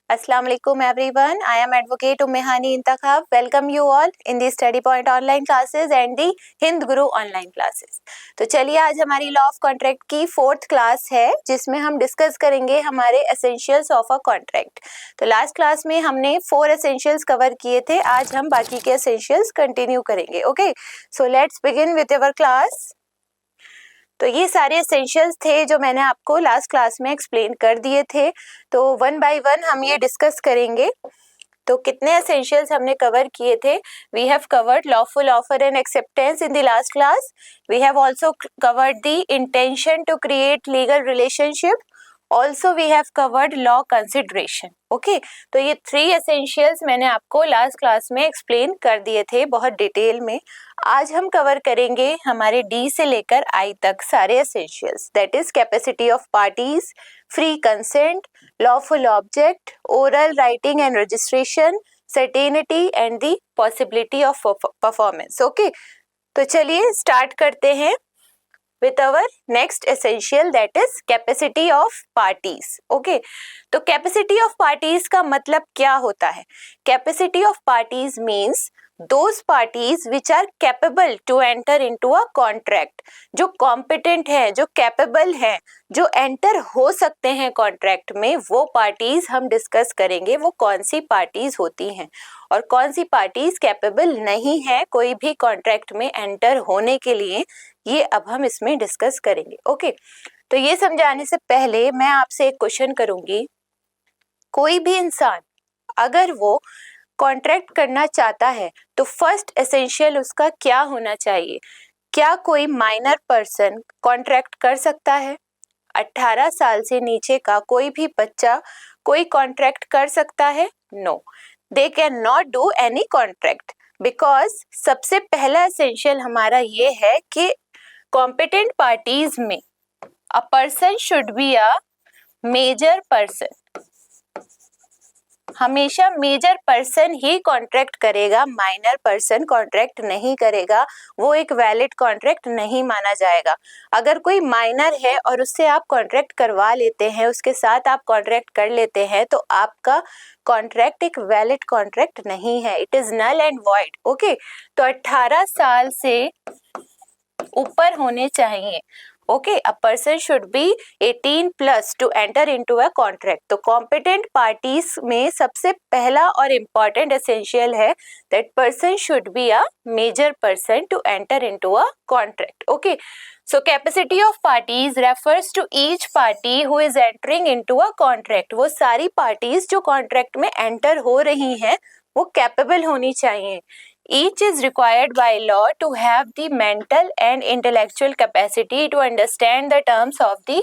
Assalamu alaikum everyone. I am Advocate Ummehani Intakhab. Welcome you all in the Study Point online classes and the Hind Guru online classes. तो चलिए आज हमारी law of contract की 4th class है जिसमें हम discuss करेंगे हमारे एसेंशियल्स ऑफ अ कॉन्ट्रैक्ट। तो लास्ट क्लास में हमने 4 एसेंशियल्स कवर किए थे, आज हम बाकी के एसेंशियल्स कंटिन्यू करेंगे। Okay, so let's begin with our class. तो ये सारे एसेंशियल्स थे जो मैंने आपको लास्ट क्लास में एक्सप्लेन कर दिए थे। तो वन बाय वन हम ये डिस्कस करेंगे। तो कितने एसेंशियल्स हमने कवर किए थे? We have covered lawful offer and acceptance in the last class. We have also covered the intention to create legal relationship. Also we have covered law consideration. Okay, तो ये 3 essentials मैंने आपको last class में explain कर दिए थे बहुत detail में। आज हम कवर करेंगे हमारे डी से लेकर आई तक सारे essentials, that is capacity of parties, free consent, lawful object, oral writing and registration, certainty and the possibility of performance. Okay, तो चलिए स्टार्ट करते हैं with our next essential, that is capacity of parties. Okay, तो capacity of parties का मतलब क्या होता है? Capacity of parties means those parties which are capable to enter into a contract. जो competent है, जो capable है, जो enter हो सकते हैं contract में, वो parties हम discuss करेंगे वो कौन सी parties होती हैं और कौन सी parties capable नहीं है कोई भी contract में enter होने के लिए, ये अब हम इसमें डिस्कस करेंगे। ओके, तो ये समझाने से पहले मैं आपसे एक क्वेश्चन करूंगी। कोई भी इंसान अगर वो कॉन्ट्रैक्ट करना चाहता है तो फर्स्ट एसेंशियल उसका क्या होना चाहिए? क्या कोई माइनर पर्सन कॉन्ट्रैक्ट कर सकता है? 18 साल से नीचे का कोई भी बच्चा कोई कॉन्ट्रैक्ट कर सकता है? No, they can not do any contract because सबसे पहला एसेंशियल हमारा ये है कि कॉम्पिटेंट पार्टीज में a person should be a major person. हमेशा मेजर पर्सन ही कॉन्ट्रैक्ट करेगा, माइनर पर्सन कॉन्ट्रैक्ट नहीं करेगा, वो एक वैलिड कॉन्ट्रैक्ट नहीं माना जाएगा। अगर कोई माइनर है और उससे आप कॉन्ट्रैक्ट करवा लेते हैं, उसके साथ आप कॉन्ट्रैक्ट कर लेते हैं, तो आपका कॉन्ट्रैक्ट एक वैलिड कॉन्ट्रैक्ट नहीं है, it is null and void. Okay, तो 18 साल से ऊपर होने चाहिए। Okay, a person should be 18 plus to enter into a contract. तो कॉम्पिटेंट पार्टीज में सबसे पहला और इम्पॉर्टेंट एसेंशियल है that person should be a major person to enter into a contract. Okay, so capacity of parties refers to each party who is entering into a contract. वो सारी parties जो contract में enter हो रही हैं वो capable होनी चाहिए। Each is required by law to have the mental and intellectual capacity to understand the terms of the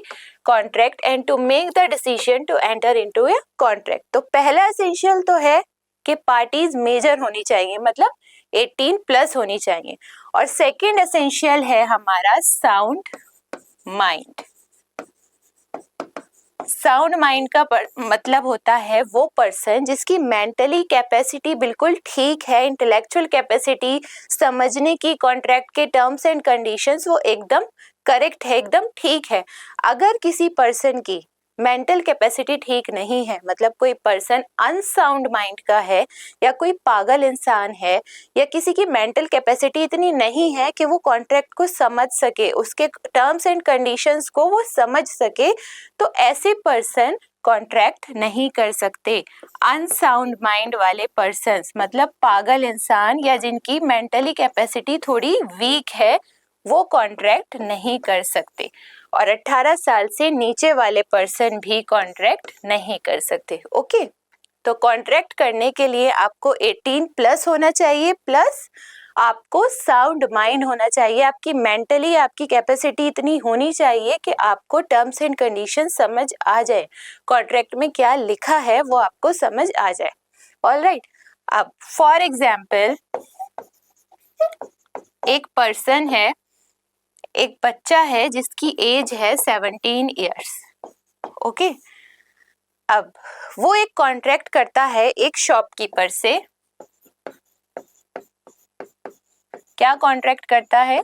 contract and to make the decision to enter into a contract. तो पहला essential तो है कि parties major होनी चाहिए, मतलब 18 plus होनी चाहिए। और सेकेंड एसेंशियल है हमारा साउंड माइंड। साउंड माइंड का मतलब होता है वो पर्सन जिसकी मेंटली कैपेसिटी बिल्कुल ठीक है, इंटेलेक्चुअल कैपेसिटी समझने की कॉन्ट्रैक्ट के टर्म्स एंड कंडीशंस वो एकदम करेक्ट है, एकदम ठीक है। अगर किसी पर्सन की मेंटल कैपेसिटी ठीक नहीं है, मतलब कोई पर्सन अनसाउंड माइंड का है या कोई पागल इंसान है या किसी की मेंटल कैपेसिटी इतनी नहीं है कि वो कॉन्ट्रैक्ट को समझ सके, उसके टर्म्स एंड कंडीशंस को वो समझ सके, तो ऐसे पर्सन कॉन्ट्रैक्ट नहीं कर सकते। अनसाउंड माइंड वाले पर्सन्स मतलब पागल इंसान या जिनकी मेंटली कैपेसिटी थोड़ी वीक है वो कॉन्ट्रैक्ट नहीं कर सकते और 18 साल से नीचे वाले पर्सन भी कॉन्ट्रैक्ट नहीं कर सकते। ओके, तो कॉन्ट्रैक्ट करने के लिए आपको 18 प्लस होना चाहिए, प्लस आपको साउंड माइंड होना चाहिए। आपकी मेंटली आपकी कैपेसिटी इतनी होनी चाहिए कि आपको टर्म्स एंड कंडीशन समझ आ जाए, कॉन्ट्रैक्ट में क्या लिखा है वो आपको समझ आ जाए। ऑलराइट, अब फॉर एग्जाम्पल एक पर्सन है, एक बच्चा है जिसकी एज है 17 ईयर्स। ओके, अब वो एक कॉन्ट्रैक्ट करता है एक शॉपकीपर से। क्या कॉन्ट्रैक्ट करता है?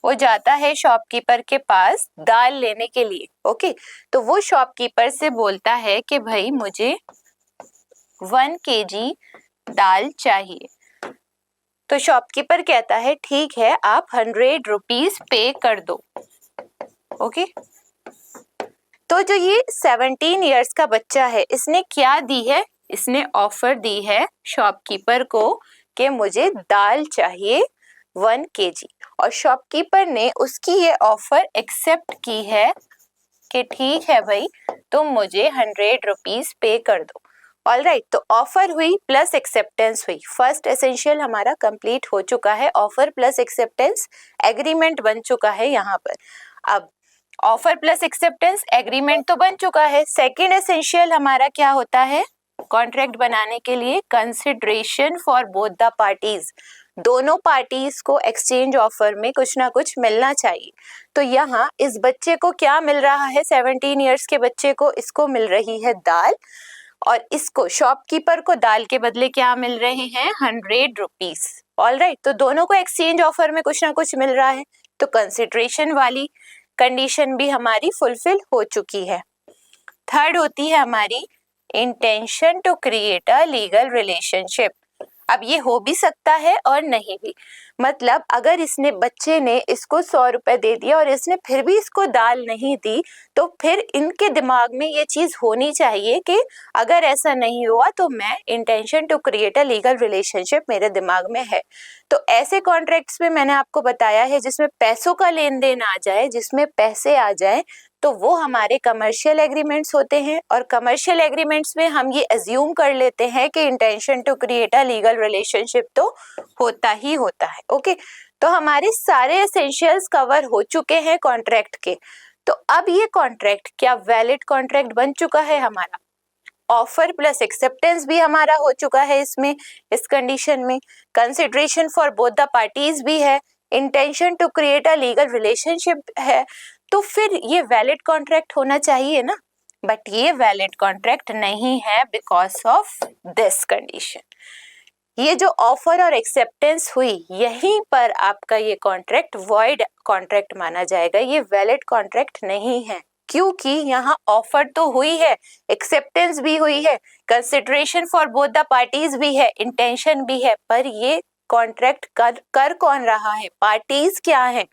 वो जाता है शॉपकीपर के पास दाल लेने के लिए। ओके, तो वो शॉपकीपर से बोलता है कि भाई मुझे 1 kg दाल चाहिए। तो शॉपकीपर कहता है ठीक है, आप 100 रुपीज पे कर दो। ओके, तो जो ये 17 इयर्स का बच्चा है, इसने क्या दी है? इसने ऑफर दी है शॉपकीपर को कि मुझे दाल चाहिए 1 kg, और शॉपकीपर ने उसकी ये ऑफर एक्सेप्ट की है कि ठीक है भाई, तुम मुझे 100 रुपीज पे कर दो। ऑलराइट, तो ऑफर हुई प्लस एक्सेप्टेंस हुई। फर्स्ट एसेंशियल हमारा कंप्लीट हो चुका है, ऑफर प्लस एक्सेप्टेंस एग्रीमेंट बन चुका है यहाँ पर। अब ऑफर प्लस एक्सेप्टेंस एग्रीमेंट तो बन चुका है, सेकेंड एसेंशियल हमारा क्या होता है कॉन्ट्रैक्ट बनाने के लिए? Consideration for both the parties. दोनों पार्टीज को एक्सचेंज ऑफर में कुछ ना कुछ मिलना चाहिए। तो यहाँ इस बच्चे को क्या मिल रहा है? 17 इयर्स के बच्चे को, इसको मिल रही है दाल, और इसको शॉपकीपर को दाल के बदले क्या मिल रहे हैं? 100 रुपीज। ऑलराइट, तो दोनों को एक्सचेंज ऑफर में कुछ ना कुछ मिल रहा है, तो कंसिडरेशन वाली कंडीशन भी हमारी फुलफिल हो चुकी है। थर्ड होती है हमारी intention to create a legal relationship. अब ये हो भी सकता है और नहीं भी, मतलब अगर इसने बच्चे ने इसको 100 रुपए दे दिया और इसने फिर भी इसको दाल नहीं दी, तो फिर इनके दिमाग में ये चीज होनी चाहिए कि अगर ऐसा नहीं हुआ तो मैं intention to create a legal relationship मेरे दिमाग में है। तो ऐसे कॉन्ट्रैक्ट्स में मैंने आपको बताया है जिसमें पैसों का लेन देन आ जाए, जिसमें पैसे आ जाए, तो वो हमारे कमर्शियल एग्रीमेंट्स होते हैं। और कमर्शियल एग्रीमेंट्स में हम ये अज्यूम कर लेते हैं कि intention to create a legal relationship तो होता ही होता है। ओके, तो हमारे सारे एसेंशियल्स कवर हो चुके हैं कॉन्ट्रैक्ट के। तो अब ये कॉन्ट्रैक्ट क्या वैलिड कॉन्ट्रैक्ट बन चुका है हमारा? ऑफर प्लस एक्सेप्टेंस भी हमारा हो चुका है इसमें, इस कंडीशन में consideration for both the parties भी है, intention to create a legal relationship है, तो फिर ये वैलिड कॉन्ट्रैक्ट होना चाहिए ना। बट ये वैलिड कॉन्ट्रैक्ट नहीं है बिकॉज ऑफ दिस कंडीशन। ये जो ऑफर और एक्सेप्टेंस हुई, यहीं पर आपका ये कॉन्ट्रैक्ट वॉइड कॉन्ट्रैक्ट माना जाएगा, ये वैलिड कॉन्ट्रैक्ट नहीं है। क्योंकि यहाँ ऑफर तो हुई है, एक्सेप्टेंस भी हुई है, consideration for both the parties भी है, इंटेंशन भी है, पर ये कॉन्ट्रैक्ट कर कौन रहा है? पार्टीज क्या है?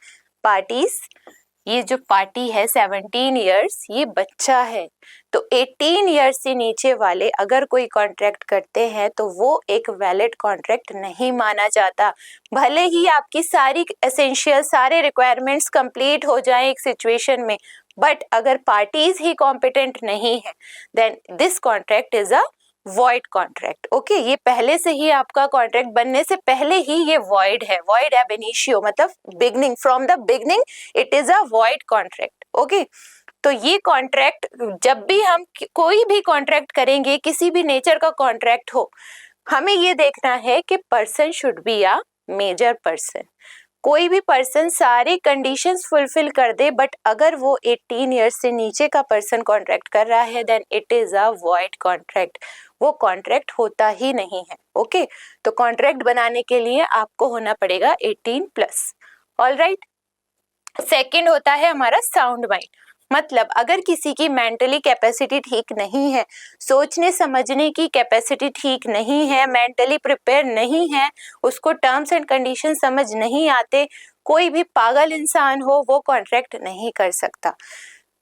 पार्टीज, ये जो पार्टी है 17 इयर्स, ये बच्चा है। तो 18 इयर्स से नीचे वाले अगर कोई कॉन्ट्रैक्ट करते हैं तो वो एक वैलिड कॉन्ट्रैक्ट नहीं माना जाता। भले ही आपकी सारी एसेंशियल, सारे रिक्वायरमेंट्स कंप्लीट हो जाए एक सिचुएशन में, बट अगर पार्टीज ही कॉम्पिटेंट नहीं है, then this contract is a void contract. Okay, ये पहले से ही आपका कॉन्ट्रैक्ट बनने से पहले ही ये वॉइड है, वॉइड एब इनिशियो, मतलब beginning, from the beginning it is a void contract. Okay, तो ये कॉन्ट्रैक्ट, जब भी हम कोई भी कॉन्ट्रैक्ट करेंगे, किसी भी नेचर का कॉन्ट्रैक्ट हो, हमें ये देखना है कि person should be a major person. कोई भी पर्सन सारी कंडीशंस फुलफिल कर दे, बट अगर वो 18 इयर्स से नीचे का पर्सन कॉन्ट्रैक्ट कर रहा है, then it is a void contract, वो कॉन्ट्रैक्ट होता ही नहीं है। ओके, तो कॉन्ट्रैक्ट बनाने के लिए आपको होना पड़ेगा 18 प्लस। ऑलराइट, सेकंड होता है हमारा साउंड माइंड। मतलब अगर किसी की मेंटली कैपेसिटी ठीक नहीं है, सोचने समझने की कैपेसिटी ठीक नहीं है, मेंटली प्रिपेयर नहीं है, उसको टर्म्स एंड कंडीशन समझ नहीं आते, कोई भी पागल इंसान हो वो कॉन्ट्रैक्ट नहीं कर सकता।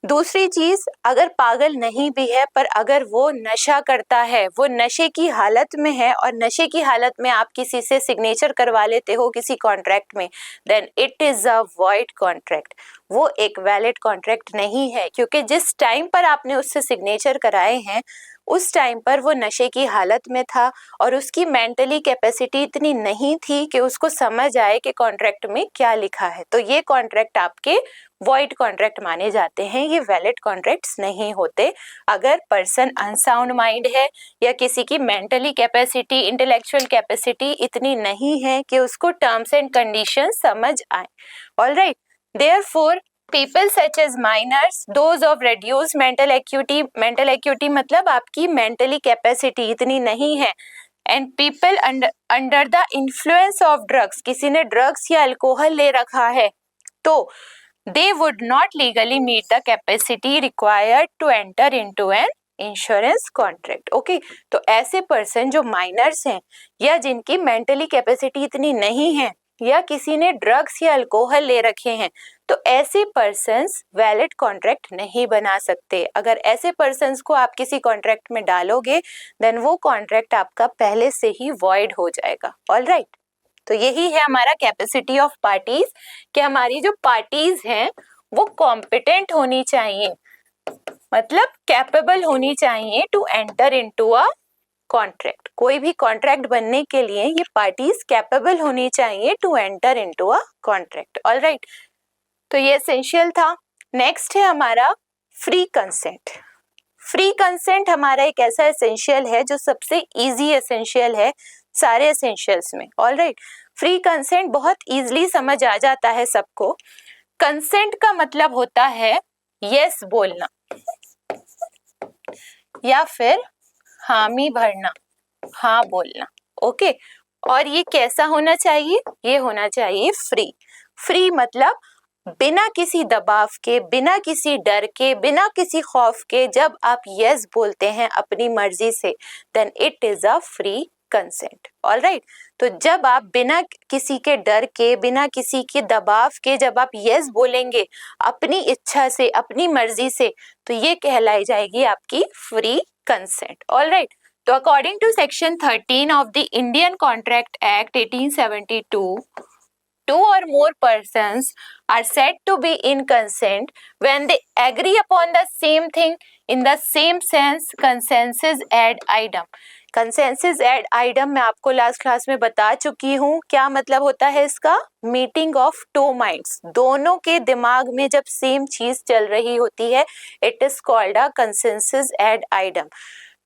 दूसरी चीज, अगर पागल नहीं भी है पर अगर वो नशा करता है, वो नशे की हालत में है, और नशे की हालत में आप किसी से सिग्नेचर करवा लेते हो किसी कॉन्ट्रैक्ट में, then it is a void contract. वो एक वैलिड कॉन्ट्रैक्ट नहीं है, क्योंकि जिस टाइम पर आपने उससे सिग्नेचर कराए हैं उस टाइम पर वो नशे की हालत में था और उसकी मेंटली कैपेसिटी इतनी नहीं थी कि उसको समझ आए कि कॉन्ट्रैक्ट में क्या लिखा है। तो ये कॉन्ट्रैक्ट आपके वॉइड कॉन्ट्रैक्ट माने जाते हैं, ये वैलिड कॉन्ट्रैक्ट्स नहीं होते। अगर पर्सन अनसाउंड माइंड है या किसी की मेंटली कैपेसिटी, इंटेलेक्चुअल कैपेसिटी इतनी नहीं है कि उसको टर्म्स एंड कंडीशन समझ आए। Alright, therefore people such as minors, those of reduced mental acuity मतलब आपकी mentally capacity इतनी नहीं है, and people under the influence of drugs, किसी ने ड्रग्स या अल्कोहल ले रखा है, तो they would not legally meet the capacity required to enter into an insurance contract. Okay, तो ऐसे पर्सन जो माइनर्स हैं या जिनकी मेंटली कैपेसिटी इतनी नहीं है या किसी ने ड्रग्स या अल्कोहल ले रखे हैं, तो ऐसे पर्सन्स वैलिड कॉन्ट्रैक्ट नहीं बना सकते। अगर ऐसे पर्सन्स को आप किसी कॉन्ट्रैक्ट में डालोगे देन वो कॉन्ट्रैक्ट आपका पहले से ही वॉइड हो जाएगा। ऑलराइट, तो यही है हमारा कैपेसिटी ऑफ पार्टीज कि हमारी जो पार्टीज हैं वो कॉम्पिटेंट होनी चाहिए, मतलब कैपेबल होनी चाहिए to enter into a contract. कोई भी कॉन्ट्रैक्ट बनने के लिए ये पार्टीज कैपेबल होनी चाहिए to enter into a contract. Alright, तो ये एसेंशियल था। नेक्स्ट है हमारा फ्री कंसेंट। फ्री कंसेंट हमारा एक ऐसा एसेंशियल है जो सबसे इजी एसेंशियल है सारे एसेंशियल्स में। ऑलराइट, फ्री कंसेंट बहुत इजीली समझ आ जाता है सबको। कंसेंट का मतलब होता है यस बोलना या फिर हामी भरना, हाँ बोलना। ओके, और ये कैसा होना चाहिए? ये होना चाहिए फ्री। फ्री मतलब बिना किसी दबाव के, बिना किसी डर के, बिना किसी खौफ के जब आप यस बोलते हैं अपनी मर्जी से then it is a free consent. Alright, तो जब आप बिना किसी के डर के, बिना किसी के दबाव के जब आप यस बोलेंगे अपनी इच्छा से, अपनी मर्जी से, तो ये कहलाई जाएगी आपकी फ्री कंसेंट। ऑलराइट, तो according to section 13 of the Indian contract act 1872, two or more persons are said to be in consent when they agree upon the same thing in the same sense consensus ad idem। Consensus ad idem मैं आपको last class में बता चुकी हूँ। क्या मतलब होता है इसका? मीटिंग ऑफ टू माइंड्स, दोनों के दिमाग में जब सेम चीज चल रही होती है, it is called a consensus ad idem.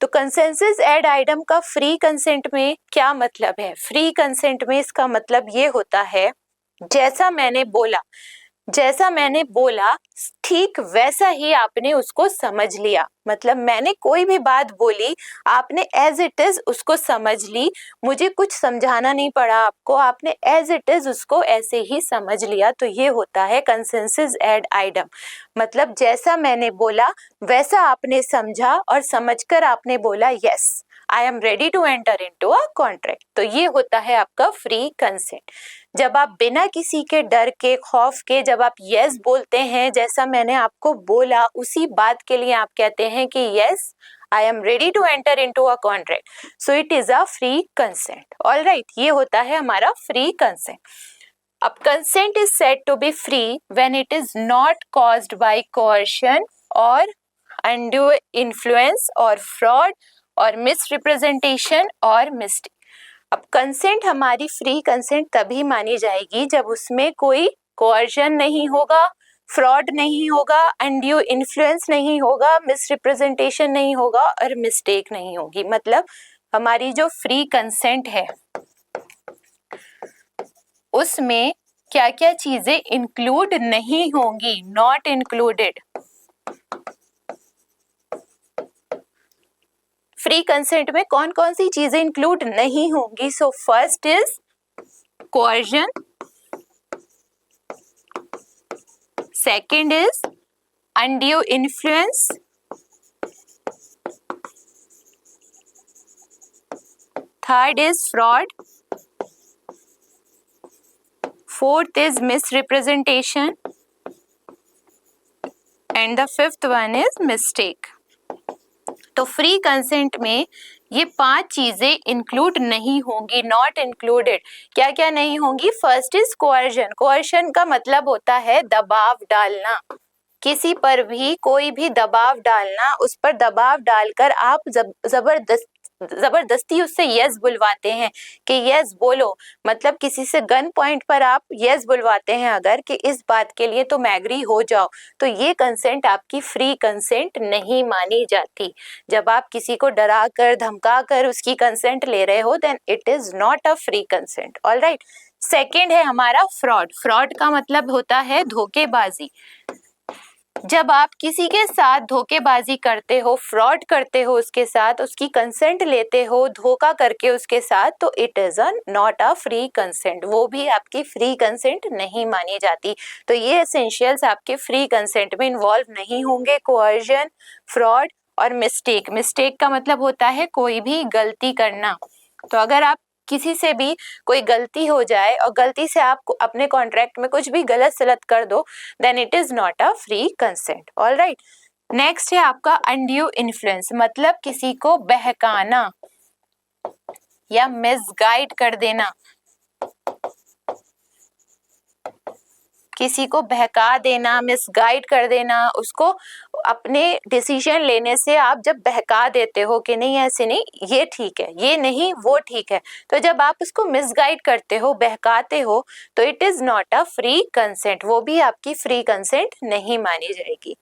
तो कंसेंसस एड आइडम का फ्री कंसेंट में क्या मतलब है? फ्री कंसेंट में इसका मतलब ये होता है जैसा मैंने बोला ठीक वैसा ही आपने उसको समझ लिया। मतलब मैंने कोई भी बात बोली, आपने एज इट इज उसको समझ ली, मुझे कुछ समझाना नहीं पड़ा आपको, आपने एज इट इज उसको ऐसे ही समझ लिया। तो ये होता है कंसेंसस एड आइडम। मतलब जैसा मैंने बोला वैसा आपने समझा और समझकर आपने बोला yes I am ready to enter into a contract. तो ये होता है आपका फ्री कंसेंट। जब आप बिना किसी के डर के, खौफ के जब आप यस बोलते हैं, जैसा मैंने आपको बोला उसी बात के लिए आप कहते हैं कि yes I am ready to enter into a contract, so it is a free consent. Alright, ये होता है हमारा फ्री कंसेंट। अब consent is said to be free when it is not caused by coercion और undue influence और fraud और misrepresentation और mistake. अब कंसेंट हमारी फ्री कंसेंट तभी मानी जाएगी जब उसमें कोई कोercion नहीं होगा, फ्रॉड नहीं होगा, अनड्यू इन्फ्लुएंस नहीं होगा, मिसरिप्रेजेंटेशन नहीं होगा और मिस्टेक नहीं होगी। मतलब हमारी जो फ्री कंसेंट है उसमें क्या क्या चीजें इंक्लूड नहीं होंगी, नॉट इंक्लूडेड। फ्री कंसेंट में कौन कौन सी चीजें इंक्लूड नहीं होंगी? So first is coercion, second is undue influence, third is fraud, fourth is misrepresentation and the fifth one is mistake. तो फ्री कंसेंट में ये 5 चीजें इंक्लूड नहीं होंगी, नॉट इंक्लूडेड। क्या क्या नहीं होंगी? First is कोercion। कोercion का मतलब होता है दबाव डालना, किसी पर भी कोई भी दबाव डालना, उस पर दबाव डालकर आप जबरदस्ती उससे यस बुलवाते हैं कि यस बोलो। मतलब किसी से गन पॉइंट पर आप यस बुलवाते हैं अगर कि इस बात के लिए तुम एग्री हो जाओ, तो ये कंसेंट आपकी फ्री कंसेंट नहीं मानी जाती। जब आप किसी को डरा कर, धमका कर उसकी कंसेंट ले रहे हो then it is not a free consent. Alright, second है हमारा फ्रॉड। फ्रॉड का मतलब होता है धोखेबाजी। जब आप किसी के साथ धोखेबाजी करते हो, फ्रॉड करते हो उसके साथ, उसकी कंसेंट लेते हो धोखा करके उसके साथ, तो it is not a free consent, वो भी आपकी फ्री कंसेंट नहीं मानी जाती। तो ये एसेंशियल्स आपके फ्री कंसेंट में इन्वॉल्व नहीं होंगे, कोercion, फ्रॉड और मिस्टेक, मिस्टेक का मतलब होता है कोई भी गलती करना। तो अगर आप किसी से भी कोई गलती हो जाए और गलती से आप अपने कॉन्ट्रैक्ट में कुछ भी गलत सलत कर दो, then it is not a free consent. Alright, next है आपका अनड्यू इन्फ्लुएंस, मतलब किसी को बहकाना या मिसगाइड कर देना, किसी को बहका देना, मिसगाइड कर देना, उसको अपने डिसीजन लेने से आप जब बहका देते हो कि नहीं ऐसे नहीं, ये ठीक है, ये नहीं वो ठीक है, तो जब आप उसको मिसगाइड करते हो, बहकाते हो, तो it is not a free consent, वो भी आपकी फ्री कंसेंट नहीं मानी जाएगी।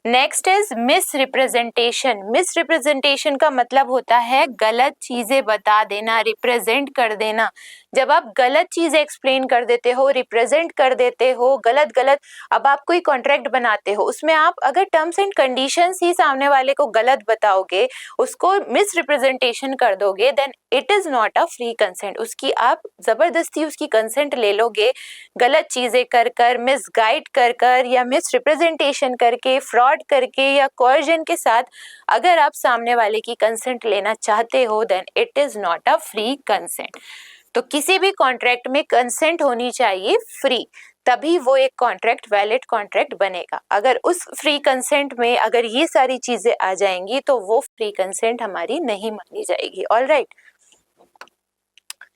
Next is miss representation. Miss representation का मतलब होता है गलत चीजें बता देना, रिप्रेजेंट कर देना। जब आप गलत चीजें एक्सप्लेन कर देते हो, रिप्रेजेंट कर देते हो, गलत गलत, अब आप कोई कॉन्ट्रैक्ट बनाते हो, उसमें आप अगर टर्म्स एंड कंडीशंस ही सामने वाले को गलत बताओगे, उसको मिस रिप्रेजेंटेशन कर दोगे, then it is not a free consent. उसकी आप जबरदस्ती उसकी कंसेंट ले लोगे, गलत चीजें कर कर, मिसगाइड कर कर या मिस रिप्रेजेंटेशन करके, फ्रॉड करके या कोर्जन के साथ अगर आप सामने वाले की कंसेंट लेना चाहते हो, then it is not a free consent. तो किसी भी कॉन्ट्रैक्ट में कंसेंट होनी चाहिए फ्री, तभी वो एक कॉन्ट्रैक्ट वैलिड कॉन्ट्रैक्ट बनेगा। अगर उस फ्री कंसेंट में अगर ये सारी चीजें आ जाएंगी तो वो फ्री कंसेंट हमारी नहीं मानी जाएगी। ऑलराइट,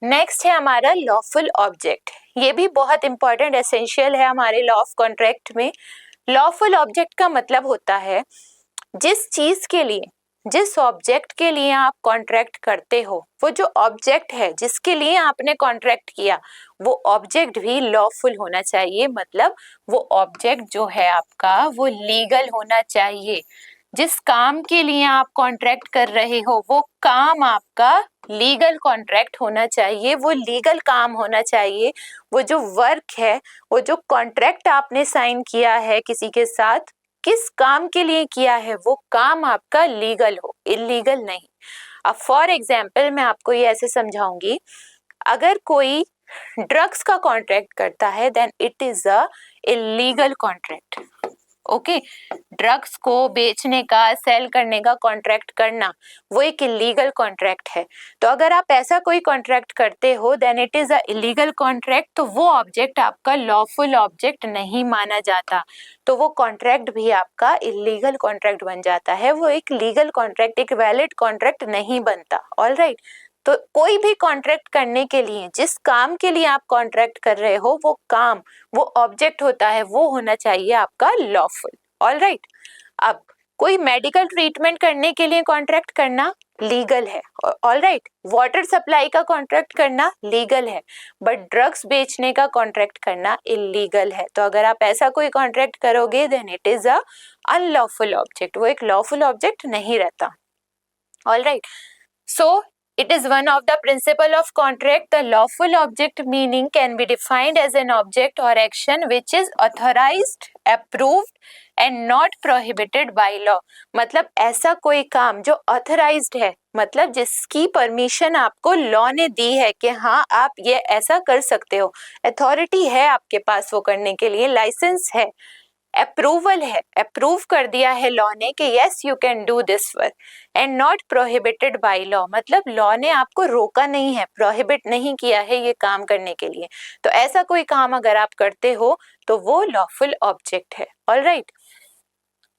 नेक्स्ट है हमारा लॉफुल ऑब्जेक्ट। ये भी बहुत इंपॉर्टेंट एसेंशियल है हमारे लॉ ऑफ कॉन्ट्रैक्ट में। लॉफुल ऑब्जेक्ट का मतलब होता है जिस चीज के लिए, जिस ऑब्जेक्ट के लिए आप कॉन्ट्रैक्ट करते हो, वो जो ऑब्जेक्ट है जिसके लिए आपने कॉन्ट्रैक्ट किया, वो ऑब्जेक्ट भी लॉफुल होना चाहिए। मतलब वो ऑब्जेक्ट जो है आपका वो लीगल होना चाहिए। जिस काम के लिए आप कॉन्ट्रैक्ट कर रहे हो वो काम आपका लीगल कॉन्ट्रैक्ट होना चाहिए, वो लीगल काम होना चाहिए। वो जो वर्क है, वो जो कॉन्ट्रैक्ट आपने साइन किया है किसी के साथ, किस काम के लिए किया है, वो काम आपका लीगल हो, इलीगल नहीं। अब फॉर एग्जाम्पल मैं आपको ये ऐसे समझाऊंगी, अगर कोई ड्रग्स का कॉन्ट्रैक्ट करता है then it is a illegal contract. Okay, drugs को बेचने का, सेल करने का कॉन्ट्रैक्ट करना, वो एक इलीगल कॉन्ट्रैक्ट है। तो अगर आप ऐसा कोई कॉन्ट्रैक्ट करते हो then it is a illegal contract, तो वो ऑब्जेक्ट आपका लॉफुल ऑब्जेक्ट नहीं माना जाता, तो वो कॉन्ट्रैक्ट भी आपका इलीगल कॉन्ट्रैक्ट बन जाता है। वो एक लीगल कॉन्ट्रैक्ट, एक वैलिड कॉन्ट्रैक्ट नहीं बनता। ऑलराइट, तो कोई भी कॉन्ट्रैक्ट करने के लिए, जिस काम के लिए आप कॉन्ट्रैक्ट कर रहे हो, वो काम, वो ऑब्जेक्ट होता है, वो होना चाहिए आपका लॉफुल। ऑलराइट, अब कोई मेडिकल ट्रीटमेंट करने के लिए कॉन्ट्रैक्ट करना लीगल है। ऑलराइट, वाटर सप्लाई का कॉन्ट्रैक्ट करना लीगल है, बट ड्रग्स बेचने का कॉन्ट्रैक्ट करना इलीगल है। तो अगर आप ऐसा कोई कॉन्ट्रैक्ट करोगे then it is a unlawful object, वो एक लॉफुल ऑब्जेक्ट नहीं रहता। Alright, so it is one of the principle of contract. The lawful object meaning can be defined as an object or action which is authorized, approved and not prohibited by law. मतलब ऐसा कोई काम जो authorized है, मतलब जिसकी permission आपको law ने दी है कि हाँ आप ये ऐसा कर सकते हो, अथॉरिटी है आपके पास वो करने के लिए, लाइसेंस है, अप्रूवल है, अप्रूव कर दिया है लॉ ने कि yes you can do this work, and not prohibited by law, मतलब लॉ ने आपको रोका नहीं है, प्रोहिबिट नहीं किया है ये काम करने के लिए। तो ऐसा कोई काम अगर आप करते हो तो वो लॉफुल ऑब्जेक्ट है। Alright,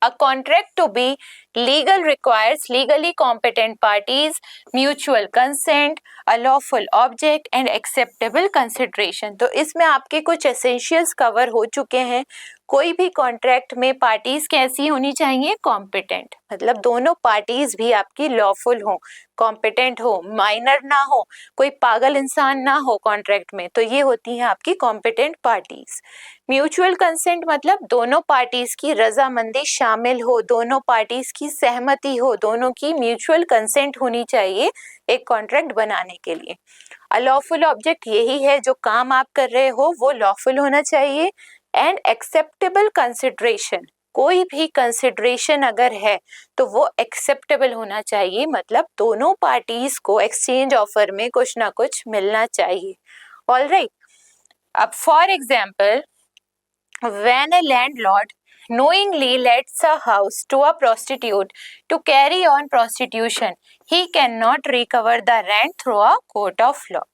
a contract to be legal requires legally competent parties, mutual consent, a lawful object and acceptable consideration. तो इसमें आपके कुछ एसेंशियल्स कवर हो चुके हैं। कोई भी कॉन्ट्रैक्ट में पार्टीज कैसी होनी चाहिए, कॉम्पिटेंट, मतलब दोनों पार्टीज भी आपकी लॉफुल हो, कॉम्पिटेंट हो, माइनर ना हो, कोई पागल इंसान ना हो कॉन्ट्रैक्ट में, तो ये होती हैं आपकी कॉम्पिटेंट पार्टीज। म्यूचुअल कंसेंट मतलब दोनों पार्टीज की रजामंदी शामिल हो, दोनों पार्टीज की सहमति हो, दोनों की म्यूचुअल कंसेंट होनी चाहिए एक कॉन्ट्रैक्ट बनाने के लिए। लॉफुल ऑब्जेक्ट यही है, जो काम आप कर रहे हो वो लॉफुल होना चाहिए। एंड एक्सेप्टेबल कंसिडरेशन, कोई भी कंसिडरेशन अगर है तो वो एक्सेप्टेबल होना चाहिए, मतलब दोनों पार्टीज को एक्सचेंज ऑफर में कुछ ना कुछ मिलना चाहिए। ऑलराइट, अब for example when a landlord knowingly lets a house to a prostitute to carry on prostitution, he cannot recover the rent through a court of law.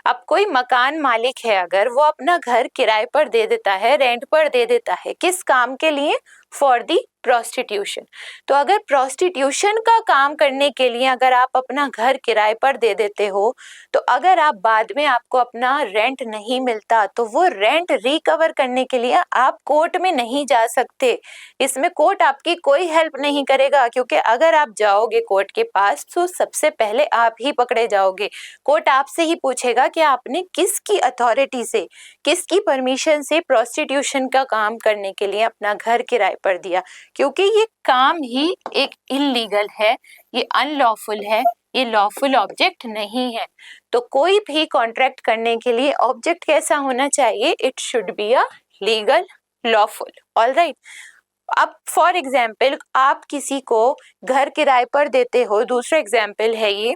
अब कोई मकान मालिक है, अगर वो अपना घर किराए पर दे देता है, रेंट पर दे देता है, किस काम के लिए? For the prostitution. तो अगर प्रोस्टिट्यूशन का काम करने के लिए अगर आप अपना घर किराए पर दे देते हो, तो अगर आप बाद में आपको अपना रेंट नहीं मिलता, तो वो रेंट रिकवर करने के लिए आप कोर्ट में नहीं जा सकते। इसमें कोर्ट आपकी कोई हेल्प नहीं करेगा, क्योंकि अगर आप जाओगे कोर्ट के पास तो सबसे पहले आप ही पकड़े जाओगे। कोर्ट आपसे ही पूछेगा कि आपने किसकी अथॉरिटी से, किसकी परमिशन से प्रोस्टिट्यूशन का काम करने के लिए अपना घर किराए पर दिया, क्योंकि ये काम ही एक इलीगल है, ये अनलॉफुल है, ये लॉफुल ऑब्जेक्ट नहीं है। तो कोई भी कॉन्ट्रैक्ट करने के लिए ऑब्जेक्ट कैसा होना चाहिए? It should be a legal, lawful. Alright. अब फॉर एग्जाम्पल आप किसी को घर किराए पर देते हो, दूसरा एग्जाम्पल है ये,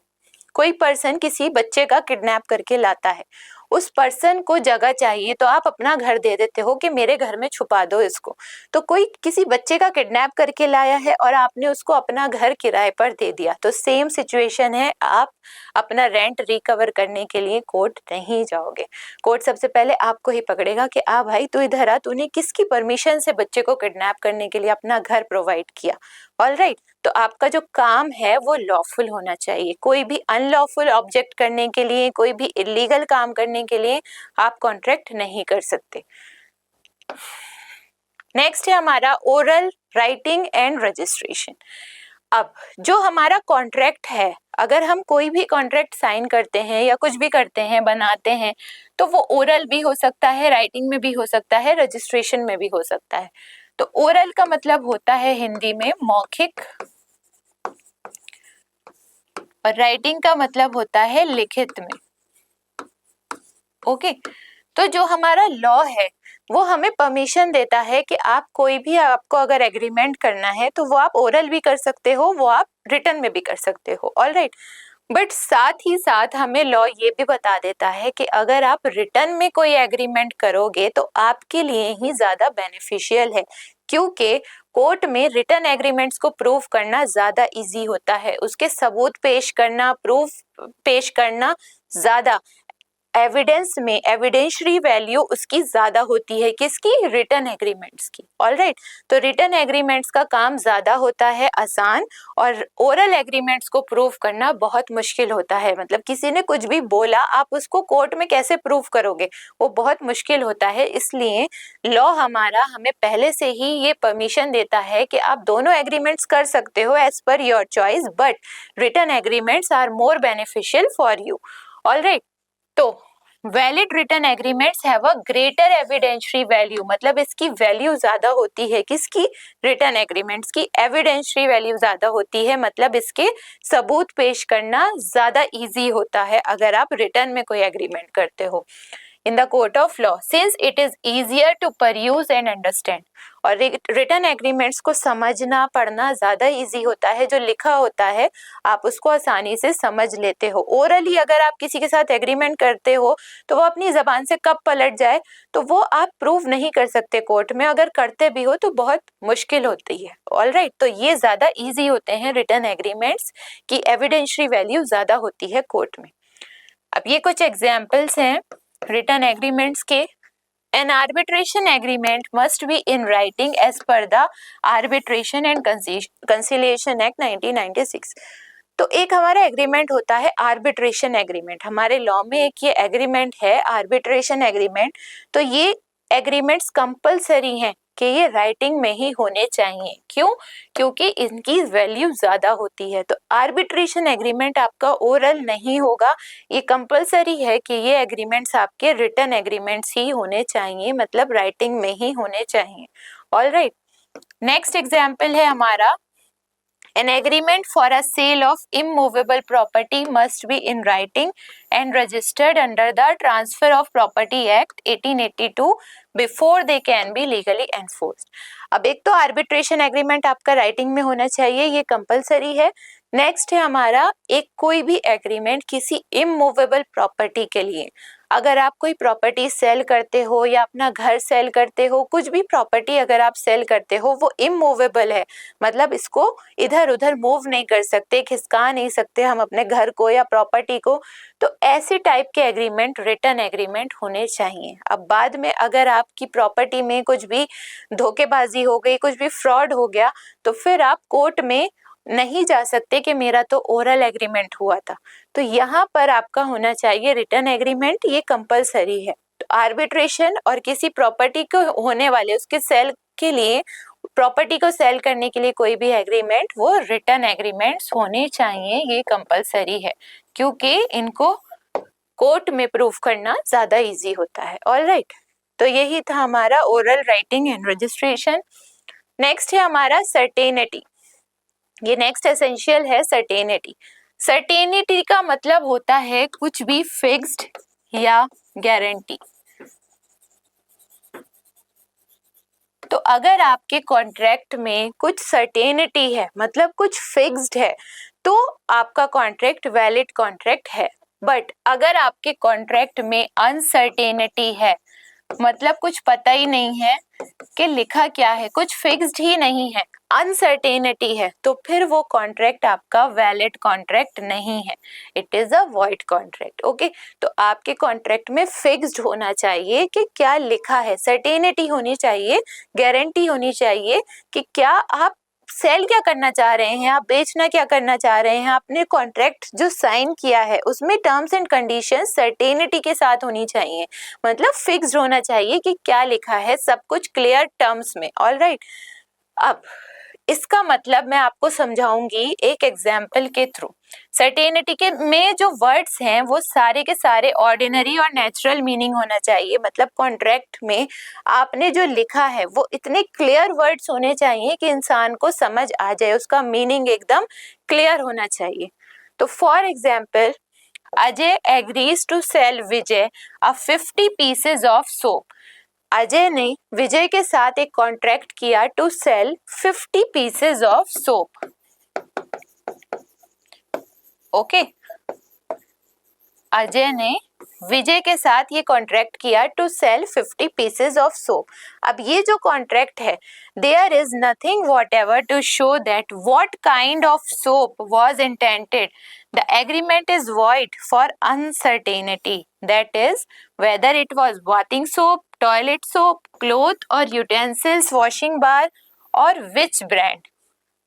कोई पर्सन किसी बच्चे का किडनैप करके लाता है, उस पर्सन को जगह चाहिए तो आप अपना घर दे देते हो कि मेरे घर में छुपा दो इसको। तो कोई किसी बच्चे का किडनैप करके लाया है और आपने उसको अपना घर किराए पर दे दिया, तो सेम सिचुएशन है, आप अपना रेंट रिकवर करने के लिए कोर्ट नहीं जाओगे। कोर्ट सबसे पहले आपको ही पकड़ेगा कि आ भाई तू इधर आ, तूने किसकी परमिशन से बच्चे को किडनैप करने के लिए अपना घर प्रोवाइड किया। ऑलराइट। तो आपका जो काम है वो लॉफुल होना चाहिए। कोई भी अनलॉफुल ऑब्जेक्ट करने के लिए, कोई भी इलीगल काम करने के लिए आप कॉन्ट्रैक्ट नहीं कर सकते। नेक्स्ट है हमारा ओरल राइटिंग एंड रजिस्ट्रेशन। अब जो हमारा कॉन्ट्रैक्ट है, अगर हम कोई भी कॉन्ट्रैक्ट साइन करते हैं या कुछ भी करते हैं, बनाते हैं, तो वो ओरल भी हो सकता है, राइटिंग में भी हो सकता है, रजिस्ट्रेशन में भी हो सकता है। तो ओरल का मतलब होता है हिंदी में मौखिक, और राइटिंग का मतलब होता है लिखित में। ओके। तो जो हमारा लॉ है वो हमें परमिशन देता है कि आप कोई भी, आपको अगर एग्रीमेंट करना है तो वो आप ओरल भी कर सकते हो, वो आप रिटन में भी कर सकते हो। ऑलराइट। बट साथ ही साथ हमें लॉ ये भी बता देता है कि अगर आप रिटन में कोई एग्रीमेंट करोगे तो आपके लिए ही ज्यादा बेनिफिशियल है, क्योंकि कोर्ट में रिटन एग्रीमेंट्स को प्रूव करना ज्यादा इजी होता है, उसके सबूत पेश करना, प्रूफ पेश करना ज्यादा, एविडेंस में एविडेंशियरी वैल्यू उसकी ज्यादा होती है, किसकी? रिटन एग्रीमेंट्स की। ऑलराइट। तो रिटन एग्रीमेंट्स का काम ज्यादा होता है आसान, और ओरल एग्रीमेंट्स को प्रूव करना बहुत मुश्किल होता है। मतलब किसी ने कुछ भी बोला, आप उसको कोर्ट में कैसे प्रूव करोगे, वो बहुत मुश्किल होता है। इसलिए लॉ हमारा हमें पहले से ही ये परमिशन देता है कि आप दोनों एग्रीमेंट्स कर सकते हो as per your choice, but written agreements are more beneficial for you. Alright. तो valid written agreements have a greater evidentiary value, मतलब इसकी वैल्यू ज्यादा होती है, किसकी? रिटन एग्रीमेंट्स की एविडेंशियरी वैल्यू ज्यादा होती है, मतलब इसके सबूत पेश करना ज्यादा इजी होता है अगर आप रिटन में कोई एग्रीमेंट करते हो in the court of law, since it is easier to peruse and understand। और रिटन एग्रीमेंट्स को समझना पढ़ना ज्यादा इजी होता है, जो लिखा होता है आप उसको आसानी से समझ लेते हो। ओरली अगर आप किसी के साथ एग्रीमेंट करते हो तो वो अपनी जबान से कब पलट जाए तो वो आप प्रूव नहीं कर सकते कोर्ट में, अगर करते भी हो तो बहुत मुश्किल होती है। ऑलराइट। तो ये ज्यादा इजी होते हैं रिटन एग्रीमेंट्स की एविडेंशियरी वैल्यू ज्यादा होती है कोर्ट में। अब ये कुछ एग्जाम्पल्स हैं रिटन एग्रीमेंट्स के। An arbitration agreement must be in writing as per the Arbitration and Conciliation Act 1996। तो एक हमारा एग्रीमेंट होता है आर्बिट्रेशन एग्रीमेंट, हमारे लॉ में एक ये एग्रीमेंट है आर्बिट्रेशन एग्रीमेंट। तो ये एग्रीमेंट्स कंपलसरी हैं कि ये राइटिंग में ही होने चाहिए। क्यों? क्योंकि इनकी वैल्यू ज्यादा होती है। तो आर्बिट्रेशन एग्रीमेंट आपका ओरल नहीं होगा, ये कंपलसरी है कि ये एग्रीमेंट्स आपके रिटन एग्रीमेंट्स ही होने चाहिए, मतलब राइटिंग में ही होने चाहिए। ऑलराइट। नेक्स्ट एग्जाम्पल है हमारा, An agreement for a sale of immovable property must be in writing and registered under the Transfer of Property Act 1882 before they can be legally enforced। अब एक तो आर्बिट्रेशन एग्रीमेंट आपका writing में होना चाहिए, ये कंपलसरी है। नेक्स्ट है हमारा एक कोई भी एग्रीमेंट किसी इमूवेबल प्रॉपर्टी के लिए। अगर आप कोई प्रॉपर्टी सेल करते हो या अपना घर सेल करते हो, कुछ भी प्रॉपर्टी अगर आप सेल करते हो वो इमूवेबल है, मतलब इसको इधर उधर मूव नहीं कर सकते, खिसका नहीं सकते हम अपने घर को या प्रॉपर्टी को, तो ऐसे टाइप के एग्रीमेंट रिटन एग्रीमेंट होने चाहिए। अब बाद में अगर आपकी प्रॉपर्टी में कुछ भी धोखेबाजी हो गई, कुछ भी फ्रॉड हो गया, तो फिर आप कोर्ट में नहीं जा सकते कि मेरा तो ओरल एग्रीमेंट हुआ था। तो यहाँ पर आपका होना चाहिए रिटन एग्रीमेंट, ये कंपलसरी है। तो आर्बिट्रेशन और किसी प्रॉपर्टी को होने वाले उसके सेल के लिए, प्रॉपर्टी को सेल करने के लिए कोई भी एग्रीमेंट, वो रिटन एग्रीमेंट्स होने चाहिए, ये कंपलसरी है, क्योंकि इनको कोर्ट में प्रूफ करना ज्यादा इजी होता है। ऑलराइट, तो यही था हमारा oral writing and registration. Next है हमारा सर्टेनिटी। ये नेक्स्ट एसेंशियल है सर्टेनिटी। सर्टेनिटी का मतलब होता है कुछ भी फिक्स्ड या गारंटी। तो अगर आपके कॉन्ट्रैक्ट में कुछ सर्टेनिटी है, मतलब कुछ फिक्स्ड है, तो आपका कॉन्ट्रैक्ट वैलिड कॉन्ट्रैक्ट है। बट अगर आपके कॉन्ट्रैक्ट में अनसर्टेनिटी है, मतलब कुछ पता ही नहीं है कि लिखा क्या है, कुछ फिक्स्ड ही नहीं है, अनसर्टेनिटी है, तो फिर वो कॉन्ट्रैक्ट आपका वैलिड कॉन्ट्रैक्ट नहीं है, it is a void contract. Okay, तो आपके कॉन्ट्रैक्ट में फिक्स्ड होना चाहिए कि क्या लिखा है, सर्टेनिटी होनी चाहिए, गारंटी होनी चाहिए कि क्या आप सेल क्या करना चाह रहे हैं, आप बेचना क्या करना चाह रहे हैं, आपने कॉन्ट्रैक्ट जो साइन किया है उसमें टर्म्स एंड कंडीशंस सर्टेनिटी के साथ होनी चाहिए, मतलब फिक्स्ड होना चाहिए कि क्या लिखा है, सब कुछ क्लियर टर्म्स में। ऑलराइट, अब इसका मतलब मैं आपको समझाऊंगी एक एग्जाम्पल के थ्रू। सर्टेनिटी के में जो वर्ड्स हैं वो सारे के सारे ऑर्डिनरी और नेचुरल मीनिंग होना चाहिए, मतलब कॉन्ट्रैक्ट में आपने जो लिखा है वो इतने क्लियर वर्ड्स होने चाहिए कि इंसान को समझ आ जाए, उसका मीनिंग एकदम क्लियर होना चाहिए। तो for example, Ajay agrees to sell Vijay a 50 pieces of soap. Ajay ने विजय के साथ एक कॉन्ट्रैक्ट किया to sell 50 pieces of soap. Okay, Ajay ने विजय के साथ ये कॉन्ट्रैक्ट किया to sell 50 pieces of soap. अब ये जो कॉन्ट्रैक्ट है, there is nothing whatever to show that what kind of soap was intended. The agreement is void for uncertainty, that is whether it was bathing soap, toilet soap, cloth और utensils, washing बार और which brand.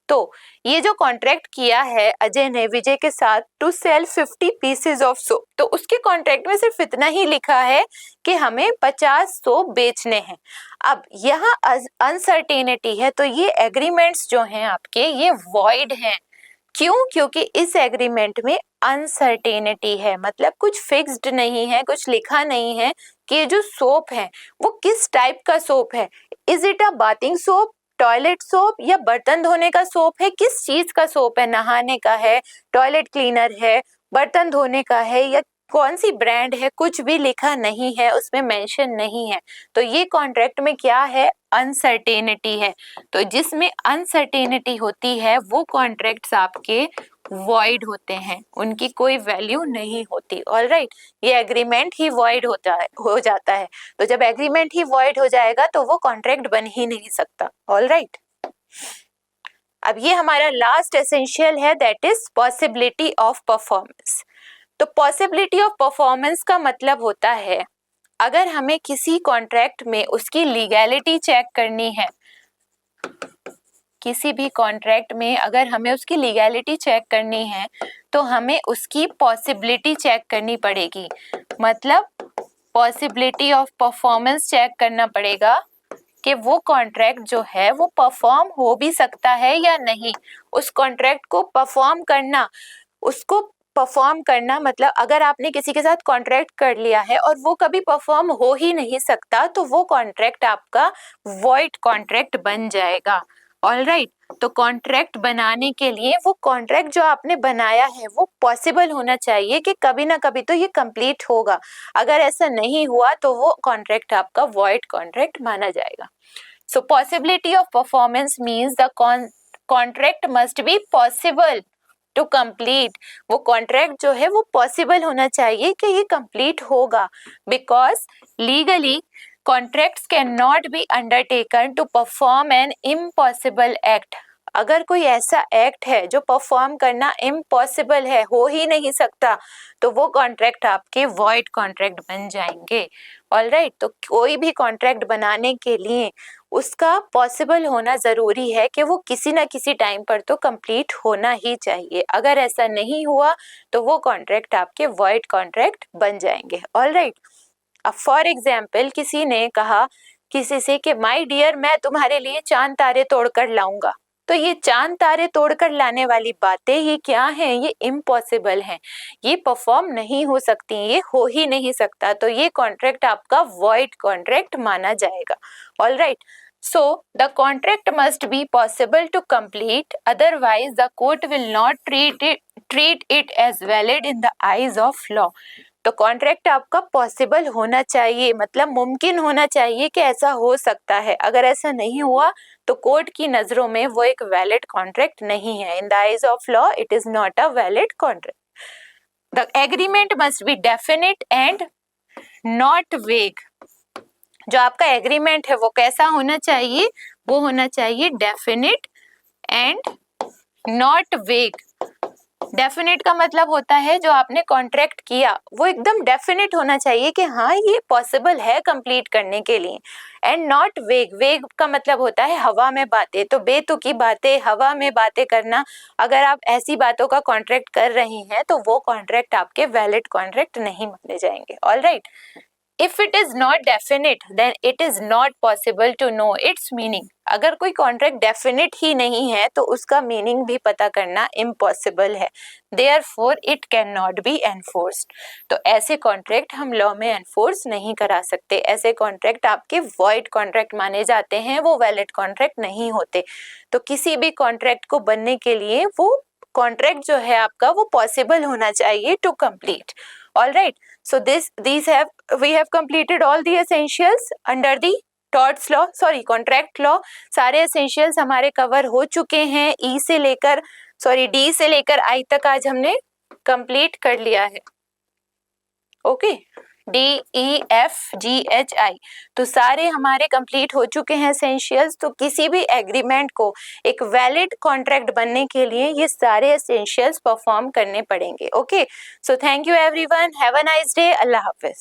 तो ये जो contract किया है अजय ने विजय के साथ to sell 50 pieces of soap, तो उसके कॉन्ट्रैक्ट में सिर्फ इतना ही लिखा है कि हमें 50 सोप बेचने हैं। अब यहाँ अनसर्टेनिटी है, तो ये एग्रीमेंट्स जो हैं आपके ये वॉइड हैं। क्यों? क्योंकि इस एग्रीमेंट में अनसर्टेनिटी है, मतलब कुछ फिक्स्ड नहीं है, कुछ लिखा नहीं है कि ये जो सोप है वो किस टाइप का सोप है। Is it a bathing soap, toilet soap या बर्तन धोने का सोप है, किस चीज का सोप है, नहाने का है, टॉयलेट क्लीनर है, बर्तन धोने का है, या कौन सी ब्रांड है, कुछ भी लिखा नहीं है, उसमें मेंशन नहीं है। तो ये कॉन्ट्रैक्ट में क्या है, अनसर्टेनिटी है। तो जिसमें अनसर्टेनिटी होती है वो कॉन्ट्रैक्ट्स आपके वॉइड होते हैं, उनकी कोई वैल्यू नहीं होती। ऑलराइट, ये एग्रीमेंट ही वॉइड हो जाता है। तो जब एग्रीमेंट ही वॉइड हो जाएगा तो वो कॉन्ट्रैक्ट बन ही नहीं सकता। ऑलराइट, अब ये हमारा लास्ट एसेंशियल है, that is possibility of performance. तो पॉसिबिलिटी ऑफ परफॉर्मेंस का मतलब होता है अगर हमें किसी कॉन्ट्रैक्ट में उसकी लीगैलिटी चेक करनी है, किसी भी कॉन्ट्रैक्ट में अगर हमें उसकी लीगैलिटी चेक करनी है तो हमें उसकी पॉसिबिलिटी चेक करनी पड़ेगी, मतलब पॉसिबिलिटी ऑफ परफॉर्मेंस चेक करना पड़ेगा कि वो कॉन्ट्रैक्ट जो है वो परफॉर्म हो भी सकता है या नहीं। उस कॉन्ट्रैक्ट को परफॉर्म करना, उसको परफॉर्म करना मतलब अगर आपने किसी के साथ कॉन्ट्रैक्ट कर लिया है और वो कभी परफॉर्म हो ही नहीं सकता तो वो कॉन्ट्रैक्ट आपका वॉइड कॉन्ट्रैक्ट बन जाएगा। ऑलराइट, तो कॉन्ट्रैक्ट बनाने के लिए वो कॉन्ट्रैक्ट जो आपने बनाया है वो पॉसिबल होना चाहिए कि कभी ना कभी तो ये कंप्लीट होगा। अगर ऐसा नहीं हुआ तो वो कॉन्ट्रैक्ट आपका वॉइड कॉन्ट्रैक्ट माना जाएगा। So possibility of performance means the contract must be possible to complete, वो कॉन्ट्रैक्ट जो है वो पॉसिबल होना चाहिए कि ये कंप्लीट होगा, because legally contracts can not be undertaken to perform an impossible act. अगर कोई ऐसा एक्ट है जो परफॉर्म करना इम्पॉसिबल है, हो ही नहीं सकता, तो वो कॉन्ट्रैक्ट आपके वॉइड कॉन्ट्रैक्ट बन जाएंगे। ऑलराइट, तो कोई भी कॉन्ट्रैक्ट बनाने के लिए उसका पॉसिबल होना जरूरी है कि वो किसी ना किसी टाइम पर तो कंप्लीट होना ही चाहिए। अगर ऐसा नहीं हुआ तो वो कॉन्ट्रैक्ट आपके वॉइड कॉन्ट्रैक्ट बन जाएंगे। ऑलराइट, अब फॉर एग्जाम्पल किसी ने कहा किसी से कि माय डियर, मैं तुम्हारे लिए चांद तारे तोड़कर लाऊंगा, तो ये चांद तारे तोड़कर लाने वाली बातें ये क्या हैं? ये इम्पॉसिबल हैं, ये परफॉर्म नहीं हो सकती, ये हो ही नहीं सकता, तो ये कॉन्ट्रैक्ट आपका वॉइड कॉन्ट्रैक्ट माना जाएगा। Alright, so the contract must be possible to complete, otherwise the court will not treat it as valid in the eyes of law। तो कॉन्ट्रैक्ट आपका पॉसिबल होना चाहिए, मतलब मुमकिन होना चाहिए कि ऐसा हो सकता है। अगर ऐसा नहीं हुआ तो कोर्ट की नजरों में वो एक वैलिड कॉन्ट्रैक्ट नहीं है। In the eyes of law it is not a valid contract. The agreement must be definite and not वेग। जो आपका एग्रीमेंट है वो कैसा होना चाहिए? वो होना चाहिए डेफिनिट एंड नॉट वेग। डेफिनेट का मतलब होता है जो आपने कॉन्ट्रैक्ट किया वो एकदम डेफिनेट होना चाहिए कि हाँ ये पॉसिबल है कंप्लीट करने के लिए। एंड नॉट वेग, वेग का मतलब होता है हवा में बातें, तो बेतुकी बातें, हवा में बातें करना, अगर आप ऐसी बातों का कॉन्ट्रैक्ट कर रही हैं तो वो कॉन्ट्रैक्ट आपके वैलिड कॉन्ट्रैक्ट नहीं माने जाएंगे। Alright, If it is not definite, then it is not possible to know its meaning। अगर कोई कॉन्ट्रैक्ट डेफिनेट ही नहीं है तो उसका मीनिंग भी पता करना इम्पॉसिबल है। Therefore, it cannot be enforced। तो ऐसे कॉन्ट्रैक्ट हम लॉ में एनफोर्स नहीं करा सकते। ऐसे कॉन्ट्रैक्ट आपके वॉइड कॉन्ट्रैक्ट माने जाते हैं, वो वैलिड कॉन्ट्रैक्ट नहीं होते। तो किसी भी कॉन्ट्रैक्ट को बनने के लिए वो कॉन्ट्रैक्ट जो है आपका वो पॉसिबल होना चाहिए to complete. Alright, so we have completed all the essentials under the torts law, sorry contract law. सारे एसेंशियल्स हमारे कवर हो चुके हैं। डी से लेकर आई तक आज हमने कंप्लीट कर लिया है। ओके, DEFGHI तो सारे हमारे कंप्लीट हो चुके हैं एसेंशियल्स। तो किसी भी एग्रीमेंट को एक वैलिड कॉन्ट्रैक्ट बनने के लिए ये सारे एसेंशियल्स परफॉर्म करने पड़ेंगे। Okay, so thank you everyone, have a nice day, Allah Hafiz.